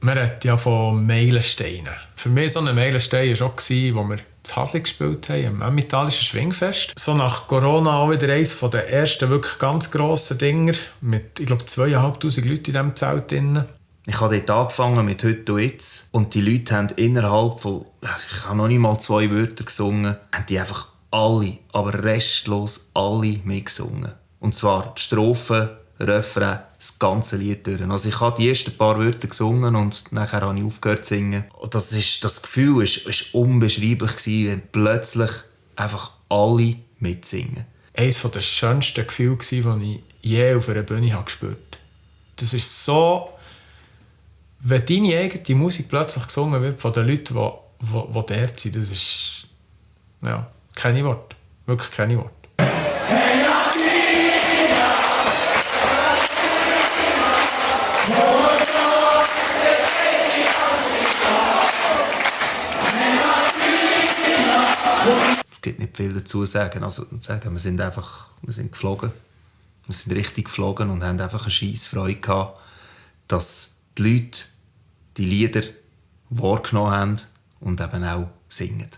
Man redet ja von Meilensteinen. Für mich so ein Meilenstein war auch, als wir in Hadli gespielt haben, am Emmentalischen Schwingfest. So nach Corona auch wieder eines der ersten wirklich ganz grossen Dinger mit, ich glaube, 2500 Leuten in diesem Zelt drin. Ich habe dort angefangen mit «Heute und jetzt» und die Leute haben innerhalb von, ich habe noch nicht mal 2 Wörter gesungen, haben die einfach alle, aber restlos alle mitgesungen. Und zwar die Strophen, Refrain, das ganze Lied durch. Also ich habe die ersten paar Wörter gesungen und nachher habe ich aufgehört zu singen. Und das Gefühl war unbeschreiblich, wenn plötzlich einfach alle mitsingen. Eines der schönsten Gefühle, die ich je auf einer Bühne gespürt habe. Das ist so, wenn deine eigene Musik plötzlich gesungen wird von den Leuten, die dort sind, das ist ja, keine Worte. Wirklich keine Worte. Es gibt nicht viel dazu zu sagen. Also, wir sind geflogen. Wir sind richtig geflogen und haben einfach eine Scheissfreude gehabt, dass die Leute die Lieder wahrgenommen haben und eben auch singen.